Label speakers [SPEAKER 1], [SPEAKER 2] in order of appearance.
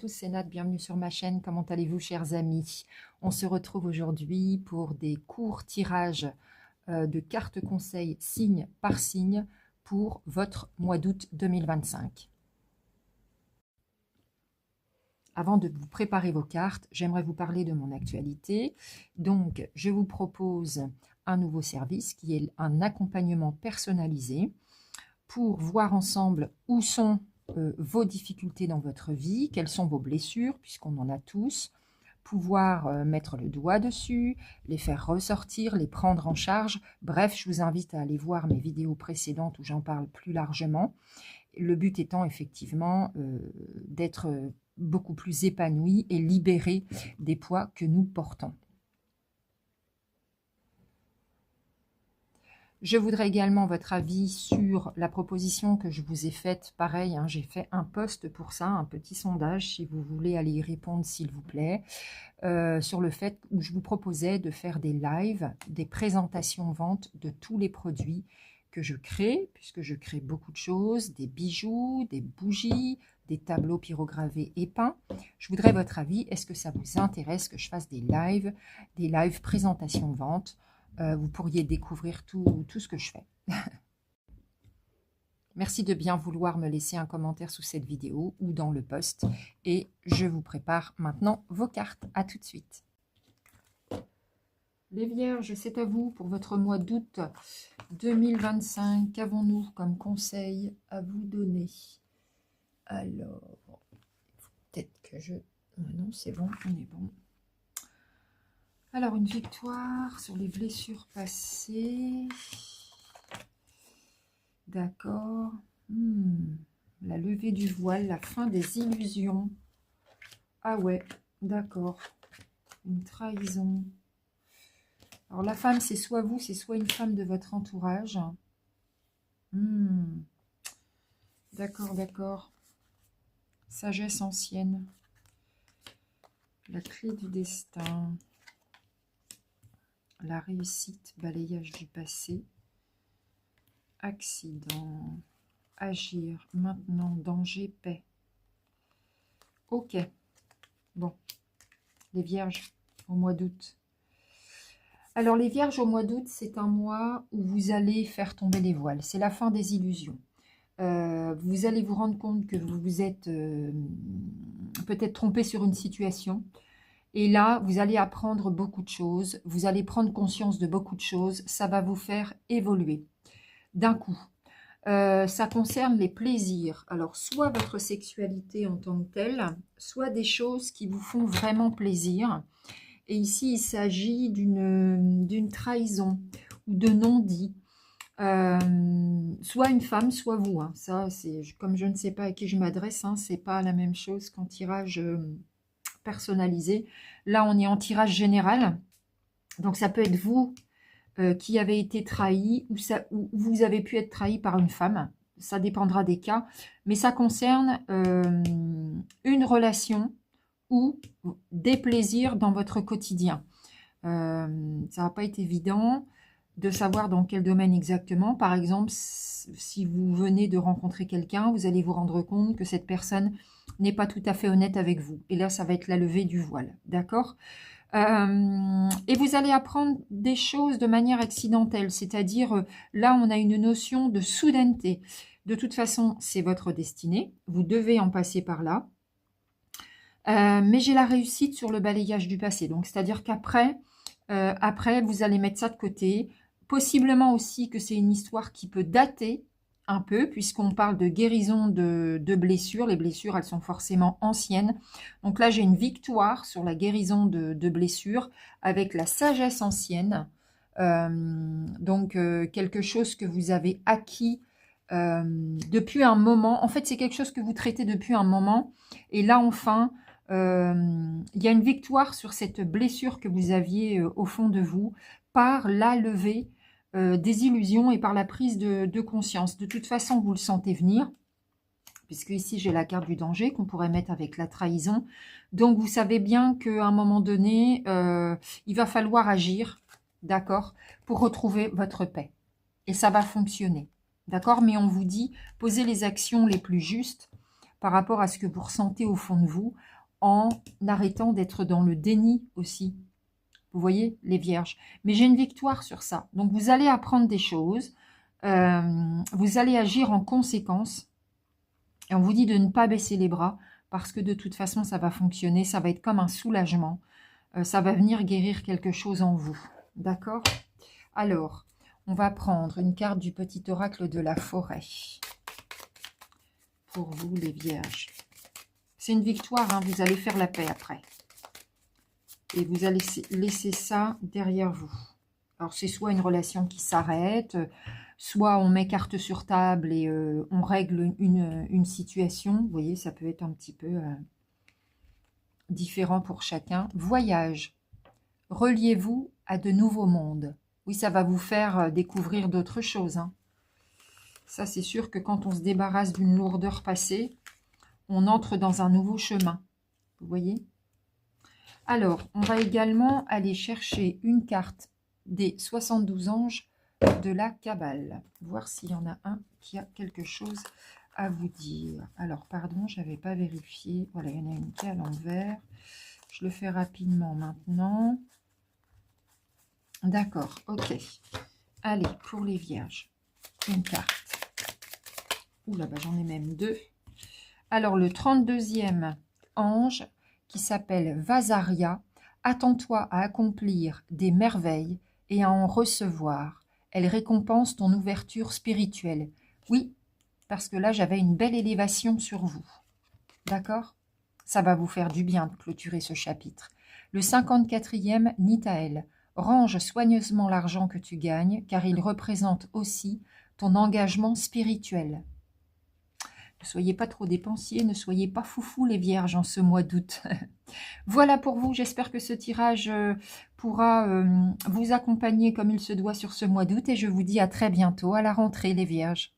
[SPEAKER 1] tous, c'est Nat, bienvenue sur ma chaîne. Comment allez-vous, chers amis? On se retrouve aujourd'hui pour des courts tirages de cartes conseils signe par signe pour votre mois d'août 2025. Avant de vous préparer vos cartes, j'aimerais vous parler de mon actualité. Donc, je vous propose un nouveau service qui est un accompagnement personnalisé pour voir ensemble où sont vos difficultés dans votre vie, quelles sont vos blessures, puisqu'on en a tous, pouvoir mettre le doigt dessus, les faire ressortir, les prendre en charge. Bref, je vous invite à aller voir mes vidéos précédentes où j'en parle plus largement. Le but étant effectivement d'être beaucoup plus épanoui et libéré des poids que nous portons. Je voudrais également votre avis sur la proposition que je vous ai faite. Pareil, hein, j'ai fait un post pour ça, un petit sondage, si vous voulez aller y répondre, s'il vous plaît, sur le fait où je vous proposais de faire des lives, des présentations ventes de tous les produits que je crée, puisque je crée beaucoup de choses, des bijoux, des bougies, des tableaux pyrogravés et peints. Je voudrais votre avis. Est-ce que ça vous intéresse que je fasse des lives présentations ventes? Vous pourriez découvrir tout ce que je fais. Merci de bien vouloir me laisser un commentaire sous cette vidéo ou dans le post. Et je vous prépare maintenant vos cartes. À tout de suite. Les Vierges, c'est à vous pour votre mois d'août 2025. Qu'avons-nous comme conseil à vous donner? Alors, peut-être que je... Non, c'est bon, on est bon. Alors, une victoire sur les blessures passées. D'accord. La levée du voile, la fin des illusions. Ah ouais, d'accord. Une trahison. Alors, la femme, c'est soit vous, c'est soit une femme de votre entourage. D'accord, d'accord. Sagesse ancienne. La clé du destin. La réussite, balayage du passé, accident, agir, maintenant, danger, paix. Ok. Bon, les Vierges, au mois d'août. Alors, les Vierges, au mois d'août, c'est un mois où vous allez faire tomber les voiles. C'est la fin des illusions. Vous allez vous rendre compte que vous vous êtes peut-être trompé sur une situation. Et là, vous allez apprendre beaucoup de choses, vous allez prendre conscience de beaucoup de choses, ça va vous faire évoluer d'un coup. Ça concerne les plaisirs, alors soit votre sexualité en tant que telle, soit des choses qui vous font vraiment plaisir. Et ici, il s'agit d'une trahison ou de non-dit. Soit une femme, soit vous. Hein. Ça, c'est comme je ne sais pas à qui je m'adresse, hein, c'est pas la même chose qu'en tirage... personnalisé. Là, on est en tirage général. Donc, ça peut être vous qui avez été trahi ou vous avez pu être trahi par une femme. Ça dépendra des cas. Mais ça concerne une relation ou des plaisirs dans votre quotidien. Ça va pas être évident de savoir dans quel domaine exactement. Par exemple, si vous venez de rencontrer quelqu'un, vous allez vous rendre compte que cette personne n'est pas tout à fait honnête avec vous. Et là, ça va être la levée du voile, d'accord? Et vous allez apprendre des choses de manière accidentelle, c'est-à-dire, là, on a une notion de soudaineté. De toute façon, c'est votre destinée, vous devez en passer par là. Mais j'ai la réussite sur le balayage du passé, donc c'est-à-dire qu'après, vous allez mettre ça de côté. Possiblement aussi que c'est une histoire qui peut dater un peu, puisqu'on parle de guérison de blessures. Les blessures, elles sont forcément anciennes. Donc là, j'ai une victoire sur la guérison de blessures avec la sagesse ancienne. Donc, quelque chose que vous avez acquis depuis un moment. En fait, c'est quelque chose que vous traitez depuis un moment. Et là, enfin, il y a une victoire sur cette blessure que vous aviez au fond de vous par la levée des illusions et par la prise de conscience. De toute façon, vous le sentez venir, puisque ici, j'ai la carte du danger qu'on pourrait mettre avec la trahison. Donc, vous savez bien qu'à un moment donné, il va falloir agir, d'accord, pour retrouver votre paix. Et ça va fonctionner, d'accord? Mais on vous dit, posez les actions les plus justes par rapport à ce que vous ressentez au fond de vous, en arrêtant d'être dans le déni aussi. Vous voyez, les vierges. Mais j'ai une victoire sur ça. Donc, vous allez apprendre des choses. Vous allez agir en conséquence. Et on vous dit de ne pas baisser les bras parce que de toute façon, ça va fonctionner. Ça va être comme un soulagement. Ça va venir guérir quelque chose en vous. D'accord? Alors, on va prendre une carte du petit oracle de la forêt. Pour vous, les vierges. C'est une victoire, hein, vous allez faire la paix après. Et vous allez laisser ça derrière vous. Alors, c'est soit une relation qui s'arrête, soit on met carte sur table et on règle une situation. Vous voyez, ça peut être un petit peu différent pour chacun. Voyage. Reliez-vous à de nouveaux mondes. Oui, ça va vous faire découvrir d'autres choses. Hein. Ça, c'est sûr que quand on se débarrasse d'une lourdeur passée, on entre dans un nouveau chemin. Vous voyez? Alors, on va également aller chercher une carte des 72 anges de la Kabbale. Voir s'il y en a un qui a quelque chose à vous dire. Alors, pardon, je n'avais pas vérifié. Voilà, il y en a une qui est à l'envers. Je le fais rapidement maintenant. D'accord, ok. Allez, pour les vierges, une carte. Ouh là, j'en ai même deux. Alors, le 32e ange, qui s'appelle Vasaria, attends-toi à accomplir des merveilles et à en recevoir. Elle récompense ton ouverture spirituelle. Oui, parce que là, j'avais une belle élévation sur vous. D'accord? Ça va vous faire du bien de clôturer ce chapitre. Le 54e, Nitaël. Range soigneusement l'argent que tu gagnes, car il représente aussi ton engagement spirituel. Ne soyez pas trop dépensiers, ne soyez pas foufou les vierges en ce mois d'août. Voilà pour vous, j'espère que ce tirage pourra vous accompagner comme il se doit sur ce mois d'août et je vous dis à très bientôt à la rentrée les vierges.